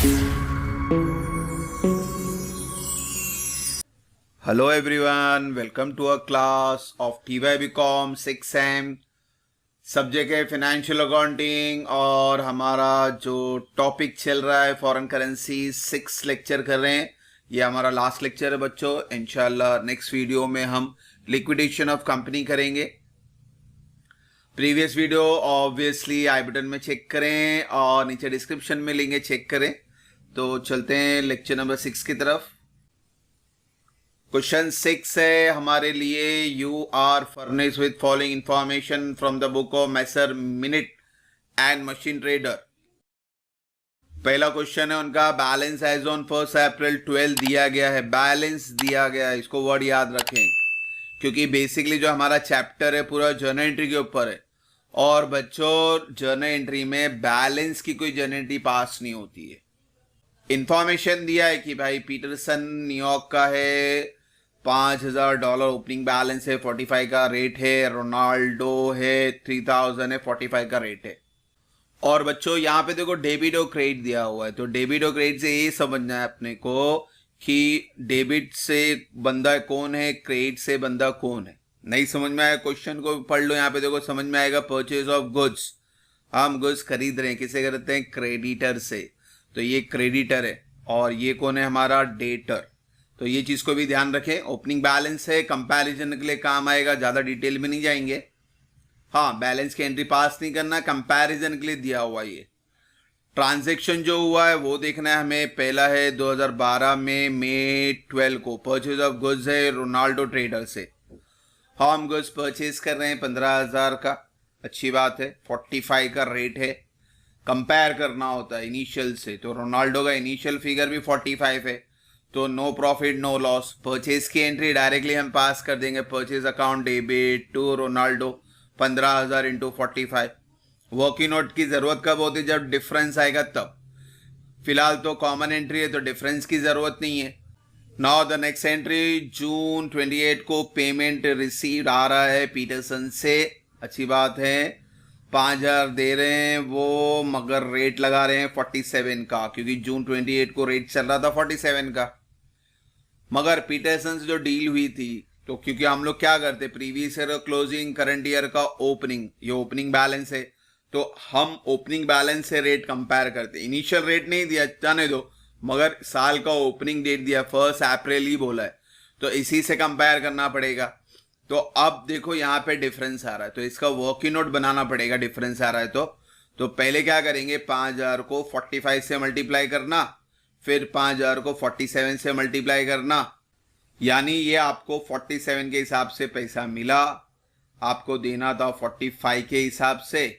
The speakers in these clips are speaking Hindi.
Hello everyone, welcome to a class of TYBCom 6M. Subject है फाइनेंशियल अकाउंटिंग और हमारा जो टॉपिक चल रहा है फॉरेन करेंसी 6 लेक्चर कर रहे हैं. ये हमारा लास्ट लेक्चर है बच्चों. इंशाल्लाह नेक्स्ट वीडियो में हम लिक्विडेशन ऑफ कंपनी करेंगे. Previous video obviously I button में चेक करें और नीचे डिस्क्रिप्शन में लिंक है, चेक करें. तो चलते हैं लेक्चर नंबर 6 की तरफ. क्वेश्चन 6 है हमारे लिए. You are furnished with following information from the book of messrs minute and machine trader. पहला क्वेश्चन है उनका. बैलेंस एज ऑन 1 अप्रैल 12 दिया गया है. बैलेंस दिया गया है, इसको वर्ड याद रखें क्योंकि बेसिकली जो हमारा चैप्टर है पूरा जर्नल एंट्री के ऊपर है. और बच्चों जर्नल एंट्री में बैलेंस की कोई जर्नल एंट्री पास नहीं होती है. इंफॉर्मेशन दिया है कि भाई पीटरसन न्यूयॉर्क का है, $5,000 ओपनिंग बैलेंस है, 45 का रेट है. रोनाल्डो है 3,000 है, 45 का रेट है. और बच्चों यहाँ पे देखो डेबिट और क्रेडिट दिया हुआ है. तो डेबिट और क्रेडिट से ये समझना है अपने को कि डेबिट से बंदा कौन है, क्रेडिट से बंदा कौन है. नहीं समझ में आया क्वेश्चन को पढ़ लो. यहाँ पे देखो समझ में आएगा. परचेज ऑफ गुड्स, हम गुड्स खरीद रहे हैं, किसे करते हैं, क्रेडिटर से. तो ये क्रेडिटर है और ये कौन है, हमारा डेटर. तो ये चीज को भी ध्यान रखें. ओपनिंग बैलेंस है, कंपैरिजन के लिए काम आएगा, ज्यादा डिटेल में नहीं जाएंगे. हाँ, बैलेंस की एंट्री पास नहीं करना, कंपैरिजन के लिए दिया हुआ. ये ट्रांजैक्शन जो हुआ है वो देखना है हमें. पहला है 2012 में मई 12 को परचेज ऑफ गुड्स है रोनाल्डो ट्रेडर से. हम गुड्स परचेज कर रहे हैं 15,000 का, अच्छी बात है. 45 का रेट है. कंपेयर करना होता है इनिशियल से. तो रोनाल्डो का इनिशियल फिगर भी 45 है. तो no profit no loss. Purchase की एंट्री डायरेक्टली हम पास कर देंगे. Purchase account debit to Ronaldo 15,000 into 45. Working note की जरूरत कब होती है, जब डिफरेंस आएगा तब. फिलहाल तो कॉमन एंट्री है तो डिफरेंस की जरूरत नहीं है. Now the next entry. June 28 को पेमेंट रिसीव्ड आ रहा है पीटरसन से, अच्छी बात है. 5,000 दे रहे हैं वो, मगर रेट लगा रहे हैं 47 का क्योंकि जून 28 को रेट चल रहा था 47 का. मगर पीटरसन से जो डील हुई थी, तो क्योंकि हम लोग क्या करते, previous year closing, current year का ओपनिंग, ये ओपनिंग बैलेंस है तो हम ओपनिंग बैलेंस से रेट कंपेयर करते. इनिशियल रेट नहीं दिया, जाने दो, मगर साल का ओपनिंग डेट दिया, 1 अप्रैल ही बोला है, तो इसी से कंपेयर करना पड़ेगा. तो अब देखो यहाँ पे डिफरेंस आ रहा है तो इसका वर्किंग नोट बनाना पड़ेगा. डिफरेंस आ रहा है तो पहले क्या करेंगे, 5,000 को 45 से मल्टीप्लाई करना, फिर 5,000 को 47 से मल्टीप्लाई करना. यानी ये आपको 47 के हिसाब से पैसा मिला, आपको देना था 45 के हिसाब से.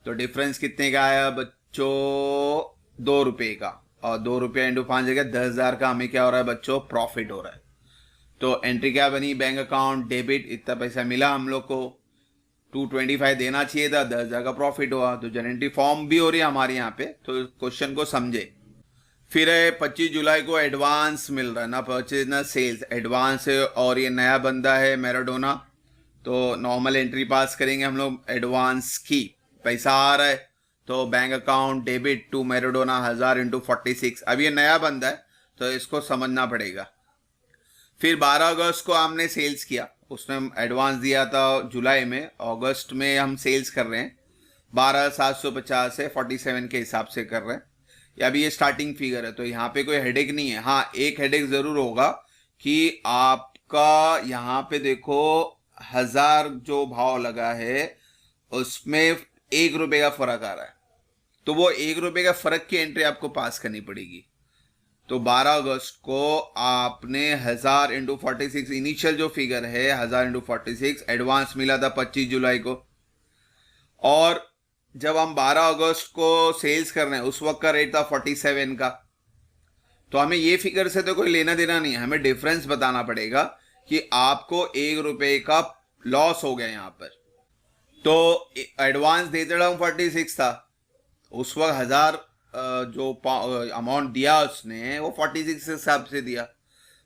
तो डिफरेंस कितने का आया बच्चों, ₹2 का. और ₹2 इंटू 5 जगह 10,000 का हमें क्या हो रहा है बच्चों, प्रॉफिट हो रहा है. तो एंट्री क्या बनी, बैंक अकाउंट डेबिट, इतना पैसा मिला हम लोग को. 225 देना चाहिए था, 10,000 का प्रॉफिट हुआ. तो जनरल एंट्री फॉर्म भी हो रही है हमारे यहाँ पे. तो क्वेश्चन को समझे. फिर है 25 जुलाई को एडवांस मिल रहा है, ना परचेज ना सेल्स, एडवांस है. और ये नया बंदा है मैराडोना, तो नॉर्मल एंट्री पास करेंगे हम लोग. एडवांस की पैसा आ रहा है तो bank account debit to Maradona 1,000 into 46. अब ये नया बंदा है तो इसको समझना पड़ेगा. फिर 12 अगस्त को हमने सेल्स किया, उसने एडवांस दिया था जुलाई में, अगस्त में हम सेल्स कर रहे हैं. 12,750 से 47 के हिसाब से कर रहे हैं. अभी ये स्टार्टिंग फिगर है तो यहाँ पे कोई हेडेक नहीं है. हाँ, एक हेडेक जरूर होगा कि आपका यहाँ पे देखो 1,000 जो भाव लगा है उसमें ₹1 का फर्क आ रहा है. तो वो ₹1 का फर्क की एंट्री आपको पास करनी पड़ेगी. तो 12 अगस्त को आपने 1,000 इंटू 46, इनिशियल जो फिगर है 1,000 इंटू 46, एडवांस मिला था 25 जुलाई को. और जब हम 12 अगस्त को सेल्स कर रहे हैं उस वक्त का रेट था 47 का. तो हमें ये फिगर से तो कोई लेना देना नहीं है, हमें डिफरेंस बताना पड़ेगा कि आपको ₹1 का लॉस हो गया यहाँ पर. तो एडवांस देते रहा 46 था, उस वक्त 1,000 जो अमाउंट दिया उसने वो 46 के हिसाब से दिया.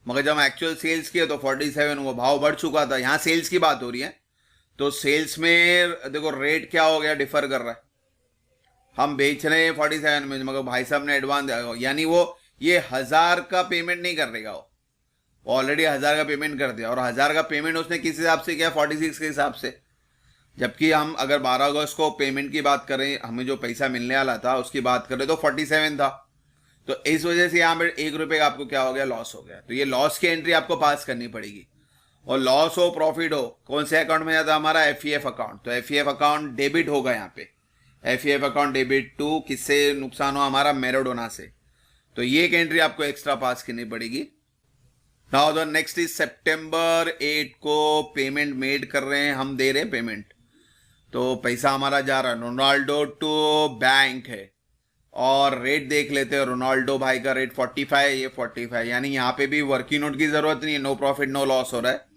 मगर जब एक्चुअल सेल्स किया तो 47, वो भाव बढ़ चुका था. यहाँ सेल्स की बात हो रही है तो सेल्स में देखो रेट क्या हो गया, डिफर कर रहा है. हम बेच रहे हैं 47 में, मगर भाई साहब ने एडवांस, यानी वो ये 1000 का पेमेंट नहीं कर देगा, वो ऑलरेडी 1000 का पेमेंट कर दिया, और 1000 का पेमेंट उसने किस हिसाब से किया, 46 के हिसाब से। जबकि हम अगर 12 अगस्त को पेमेंट की बात करें, हमें जो पैसा मिलने वाला था उसकी बात करें तो 47 था। तो इस वजह से यहाँ पर 1 रुपये का आपको क्या हो गया, लॉस हो गया। तो ये लॉस की एंट्री आपको पास करनी पड़ेगी। और लॉस हो प्रॉफिट हो, कौन से अकाउंट में जाता है, हमारा FEF अकाउंट। तो FEF अकाउंट डेबिट होगा यहाँ पे, FEF अकाउंट डेबिट टू, किससे नुकसान हो, हमारा मैराडोना से। तो ये एक एंट्री आपको एक्स्ट्रा पास करनी पड़ेगी। नाउ द नेक्स्ट इज सितंबर 8 को पेमेंट मेड कर रहे हैं, हम दे रहे हैं पेमेंट। तो पैसा हमारा जा रहा है रोनाल्डो टू बैंक है, और रेट देख लेते हैं। रोनाल्डो भाई का रेट 45 है, ये 45, यानी यहाँ पे भी वर्किंग नोट की जरूरत नहीं है, नो प्रॉफिट नो लॉस हो रहा है।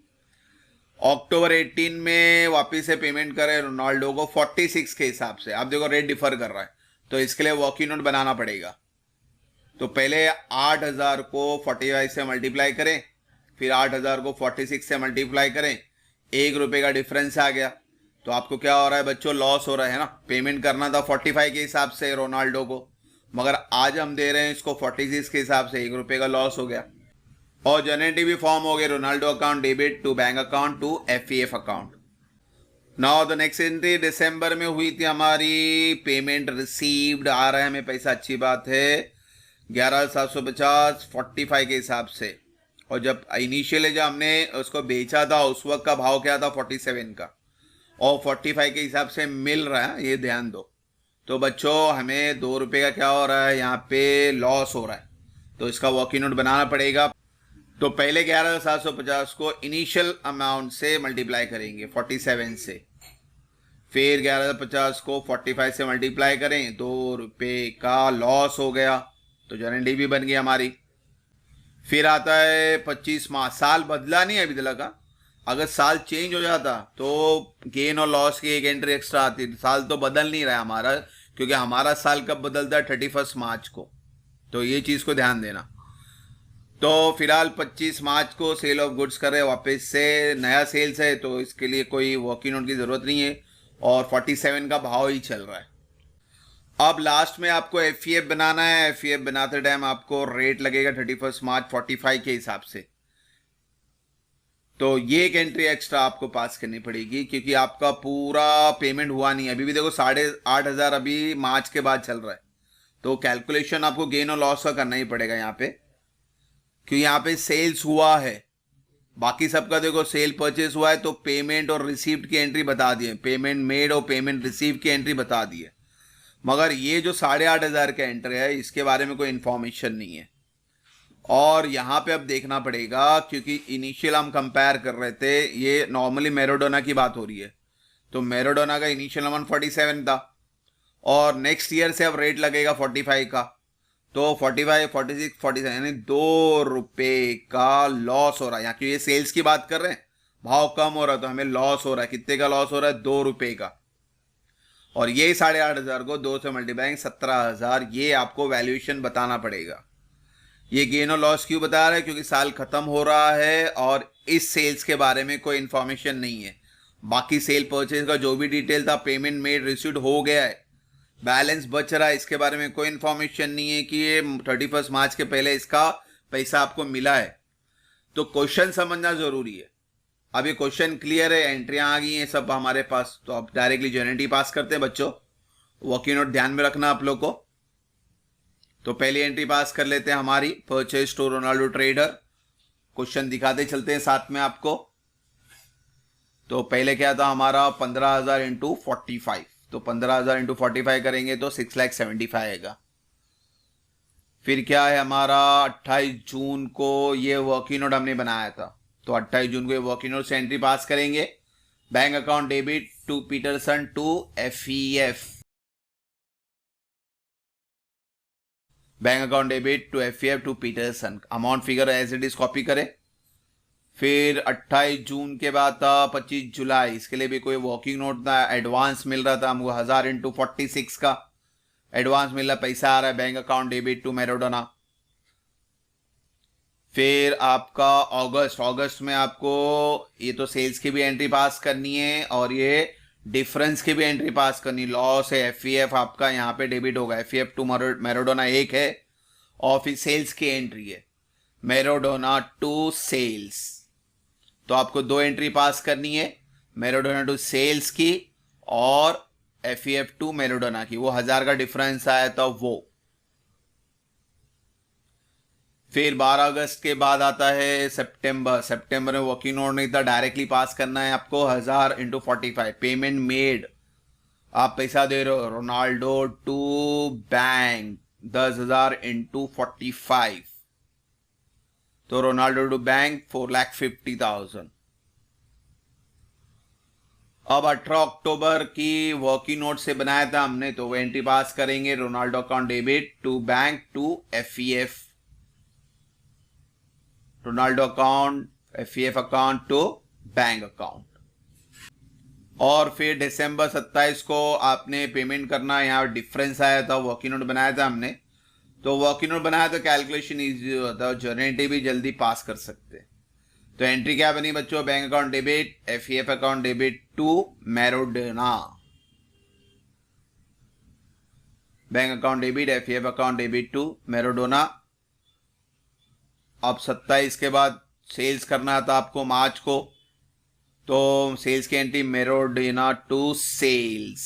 अक्टूबर 18 में वापिस से पेमेंट करें रोनाल्डो को 46 के हिसाब से। आप देखो रेट डिफर कर रहा है, तो इसके लिए वर्किंग नोट बनाना पड़ेगा। तो पहले 8000 को 45 से मल्टीप्लाई करें, फिर 8000 को 46 से मल्टीप्लाई करें, 1 रुपये का डिफरेंस आ गया। तो आपको क्या हो रहा है बच्चों, लॉस हो रहा है ना। पेमेंट करना था 45 के हिसाब से रोनाल्डो को, मगर आज हम दे रहे हैं इसको 46 के हिसाब से, 1 रुपये का लॉस हो गया। और जनरेटी भी फॉर्म हो गए, Ronaldo account debit to bank account to FEF account. Now the next entry दिसंबर में हुई थी हमारी, पेमेंट रिसीव्ड आ रहा है हमें पैसा, अच्छी बात है। 11,750 45 के हिसाब से। और जब इनिशियली जब हमने उसको बेचा था उस वक्त का भाव क्या था, 47 का, और 45 के हिसाब से मिल रहा है, ये ध्यान दो। तो बच्चों हमें 2 रुपये का क्या हो रहा है, यहाँ पे लॉस हो रहा है, तो इसका वर्किंग नोट बनाना पड़ेगा। तो पहले 11,750 को इनिशियल अमाउंट से मल्टीप्लाई करेंगे 47 से, फिर 11,50 को 45 से मल्टीप्लाई करें, 2 रुपये का लॉस हो गया, तो जनरेटी भी बन गई हमारी। फिर आता है 25 माह, साल बदला नहीं है अभी तक का। अगर साल चेंज हो जाता तो गेन और लॉस की एक एंट्री एक्स्ट्रा आती। साल तो बदल नहीं रहा है हमारा, क्योंकि हमारा साल कब बदलता है, 31 मार्च को। तो ये चीज़ को ध्यान देना। तो फिलहाल 25 मार्च को सेल ऑफ गुड्स कर रहे हैं, वापस से नया सेल्स है, तो इसके लिए कोई वर्किंग नोट की ज़रूरत नहीं है, और 47 का भाव ही चल रहा है। अब लास्ट में आपको FEF बनाना है। FEF बनाते टाइम आपको रेट लगेगा 31 मार्च 45 के हिसाब से। तो ये एक एंट्री एक्स्ट्रा आपको पास करनी पड़ेगी, क्योंकि आपका पूरा पेमेंट हुआ नहीं है अभी भी। देखो 8,500 अभी मार्च के बाद चल रहा है, तो कैलकुलेशन आपको गेन और लॉस का करना ही पड़ेगा यहाँ पे, क्योंकि यहाँ पे सेल्स हुआ है। बाकी सबका देखो सेल परचेस हुआ है, तो पेमेंट और रिसीव्ड की एंट्री बता दिए, पेमेंट मेड और पेमेंट रिसीव की एंट्री बता दी है, मगर ये जो 8,500 का एंट्री है इसके बारे में कोई इन्फॉर्मेशन नहीं है। और यहाँ पे अब देखना पड़ेगा, क्योंकि इनिशियल हम कंपेयर कर रहे थे, ये नॉर्मली मैराडोना की बात हो रही है, तो मैराडोना का इनिशियल अमाउंट 47 था, और नेक्स्ट ईयर से अब रेट लगेगा 45 का, तो 45, 46, 47, यानी 2 रुपये का लॉस हो रहा है। यहाँ क्योंकि ये सेल्स की बात कर रहे हैं, भाव कम हो रहा है, तो हमें लॉस हो रहा है। कितने का लॉस हो रहा है, 2 रुपये का। और ये 8,500 को 2 से मल्टीप्लाई 17,000, ये आपको वैल्यूएशन बताना पड़ेगा। ये गेन और लॉस क्यों बता रहा है, क्योंकि साल खत्म हो रहा है और इस सेल्स के बारे में कोई इन्फॉर्मेशन नहीं है। बाकी सेल परचेज का जो भी डिटेल था, पेमेंट मेड रिसीव्ड हो गया है, बैलेंस बच रहा है, इसके बारे में कोई इन्फॉर्मेशन नहीं है कि ये 31 मार्च के पहले इसका पैसा आपको मिला है। तो क्वेश्चन समझना जरूरी है। अब ये क्वेश्चन क्लियर है, एंट्रियां आ गई हैं सब हमारे पास, तो अब डायरेक्टली जनरेटी पास करते हैं बच्चों। वर्किंग नोट ध्यान में रखना आप लोग को। तो पहली एंट्री पास कर लेते हैं हमारी, purchase to Ronaldo trader. Question दिखाते चलते हैं साथ में आपको। तो पहले क्या था हमारा, 15,000 इंटू 45, तो 15,000 इंटू 45 करेंगे तो 6,75,000 आएगा। फिर क्या है हमारा, 28 जून को ये वर्किंग नोट हमने बनाया था, तो 28 जून को ये वर्किंग नोट से एंट्री पास करेंगे। Bank account debit to Peterson to FEF, bank account debit to FEF to Peterson, amount figure as it is copy करें। फिर 28 जून के बाद था 25 जुलाई, इसके लिए भी कोई वर्किंग नोट था, एडवांस मिल रहा था हमको 1000 इंटू 46 का एडवांस मिल रहा, पैसा आ रहा है bank account debit to Maradona. फिर आपका अगस्त में आपको ये तो सेल्स की भी एंट्री पास करनी है, और ये डिफरेंस की भी एंट्री पास करनी, लॉस है, एफ आपका यहाँ पे डेबिट होगा, एफ टू मैराडोना एक है, और फिर सेल्स की एंट्री है मैराडोना टू सेल्स, तो आपको दो एंट्री पास करनी है, मैराडोना टू सेल्स की और एफ टू मैराडोना की। वो 1000 का डिफरेंस आया था वो। फिर 12 अगस्त के बाद आता है सितंबर में वर्किंग नोट नहीं था, डायरेक्टली पास करना है आपको 1000 इंटू 45 पेमेंट मेड, आप पैसा दे रहे हो रोनाल्डो टू बैंक 10,000 इंटू 45, तो रोनाल्डो टू बैंक 4,50,000। अब 18 अक्टूबर की वर्किंग नोट से बनाया था हमने, तो वो एंट्री पास करेंगे, Ronaldo account debit to bank to F, Ronaldo account F account to bank account. और फिर दिसंबर 27 को आपने पेमेंट करना, यहाँ डिफरेंस आया था, वर्किंग नोट बनाया था हमने, तो वर्किंग नोट बनाया तो कैलकुलेशन इजी होता है, जर्नल भी जल्दी पास कर सकते। तो एंट्री क्या बनी बच्चों, bank account debit F account debit to Maradona, bank account debit F account debit to Maradona. अब 27 के बाद सेल्स करना था आपको मार्च को, तो सेल्स की एंट्री मैराडोना टू सेल्स,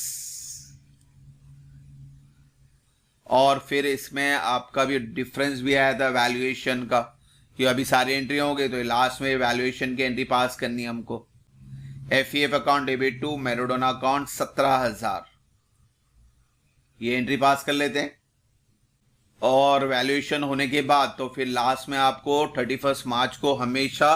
और फिर इसमें आपका भी डिफरेंस भी आया था वैल्यूएशन का, कि अभी सारी एंट्री हो गई तो लास्ट में वैल्यूएशन की एंट्री पास करनी है हमको, F account debit to Maradona account 17,000, ये एंट्री पास कर लेते हैं। और वैल्यूएशन होने के बाद तो फिर लास्ट में आपको 31 मार्च को हमेशा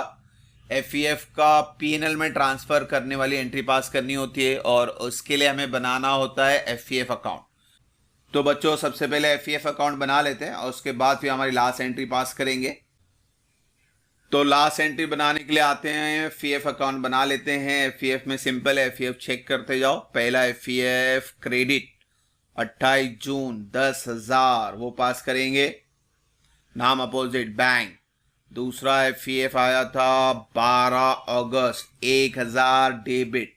एफ का पीएनएल में ट्रांसफर करने वाली एंट्री पास करनी होती है, और उसके लिए हमें बनाना होता है एफ अकाउंट। तो बच्चों सबसे पहले एफ अकाउंट बना लेते हैं और उसके बाद फिर हमारी लास्ट एंट्री पास करेंगे। तो लास्ट एंट्री बनाने के लिए आते हैं, एफ अकाउंट बना लेते हैं। एफ में सिंपल है, एफ चेक करते जाओ। पहला एफ क्रेडिट 28 जून 10,000 वो पास करेंगे, नाम अपोजिट बैंक। दूसरा एफ आया था 12 अगस्त 1,000 डेबिट।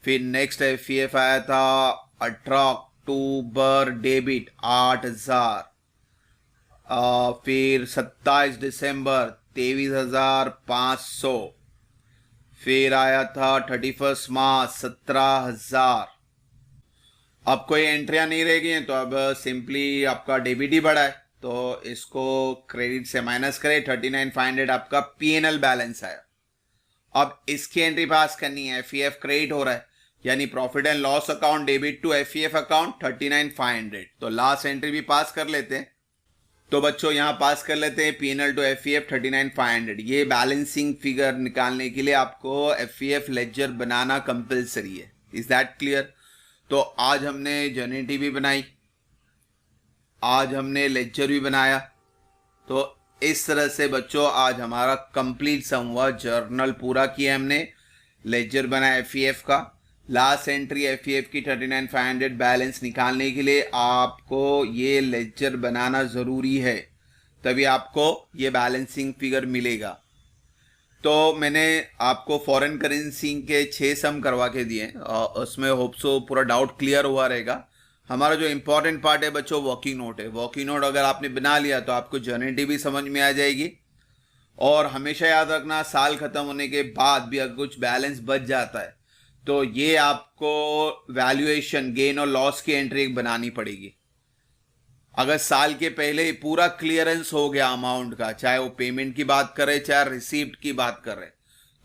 फिर नेक्स्ट एफ आया था 18 अक्टूबर डेबिट 8,000। फिर 27 दिसंबर 23,500। फिर आया था 31 मार्च 17,000। अब कोई एंट्रियां नहीं रह गई हैं, तो अब सिंपली आपका डेबिट ही बढ़ा है, तो इसको क्रेडिट से माइनस करें। 39,500 आपका पीएनएल बैलेंस आया। अब इसकी एंट्री पास करनी है, एफ क्रेडिट हो रहा है, यानी profit and loss account debit to F account 39,500। तो लास्ट एंट्री भी पास कर लेते हैं। तो बच्चों यहाँ पास कर लेते हैं पीएनएल टू एफ 39,500। ये बैलेंसिंग फिगर निकालने के लिए आपको एफ लेजर बनाना कंपलसरी है। Is that clear? तो आज हमने जर्नल भी बनाई, आज हमने लेजर भी बनाया। तो इस तरह से बच्चों आज हमारा कंप्लीट सम हुआ, जर्नल पूरा किया हमने, लेजर बनाया एफ का। लास्ट एंट्री एफ की 39,500 बैलेंस निकालने के लिए आपको ये लेजर बनाना ज़रूरी है, तभी आपको ये बैलेंसिंग फिगर मिलेगा। तो मैंने आपको फॉरेन करेंसी के 6 सम करवा के दिए, और उसमें होप सो पूरा डाउट क्लियर हुआ रहेगा। हमारा जो इंपॉर्टेंट पार्ट है बच्चों वर्किंग नोट है। वर्किंग नोट अगर आपने बना लिया तो आपको जर्नल भी समझ में आ जाएगी। और हमेशा याद रखना, साल ख़त्म होने के बाद भी अगर कुछ बैलेंस बच जाता है तो ये आपको वैल्यूएशन गेन और लॉस की एंट्री बनानी पड़ेगी। अगर साल के पहले ही पूरा क्लियरेंस हो गया अमाउंट का, चाहे वो पेमेंट की बात करें चाहे रिसीप्ट की बात करें,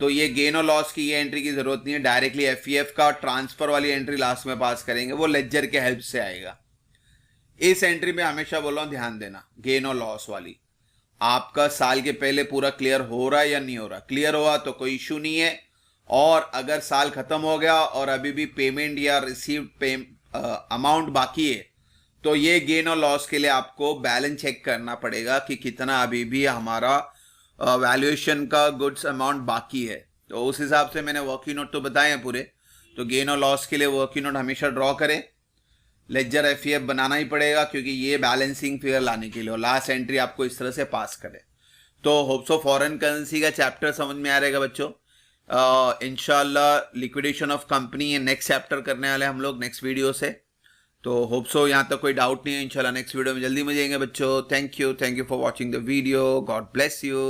तो ये गेन और लॉस की ये एंट्री की जरूरत नहीं है। डायरेक्टली एफ का ट्रांसफर वाली एंट्री लास्ट में पास करेंगे, वो लेजर के हेल्प से आएगा। इस एंट्री में हमेशा बोल रहा हूं ध्यान देना, गेन और लॉस वाली आपका साल के पहले पूरा क्लियर हो रहा है या नहीं हो रहा। क्लियर हुआ तो कोई इशू नहीं है, और अगर साल खत्म हो गया और अभी भी पेमेंट या रिसीव्ड अमाउंट बाकी है, तो ये गेन और लॉस के लिए आपको बैलेंस चेक करना पड़ेगा कि कितना अभी भी हमारा वैल्यूएशन का गुड्स अमाउंट बाकी है। तो उस हिसाब से मैंने वर्किंग नोट तो बताए हैं पूरे। तो गेन और लॉस के लिए वर्किंग नोट हमेशा ड्रॉ करें, लेजर एफ बनाना ही पड़ेगा क्योंकि ये बैलेंसिंग फिगर लाने के लिए, और लास्ट एंट्री आपको इस तरह से पास करें। तो होप सो फॉरेन करेंसी का चैप्टर समझ में आ रहेगा बच्चों। इंशाल्लाह liquidation of company next chapter करने वाले हम लोग नेक्स्ट वीडियो से। तो होप सो यहाँ तक कोई डाउट नहीं है। इंशाल्लाह नेक्स्ट वीडियो में जल्दी मिलेंगे बच्चों। Thank you for watching the video. God bless you.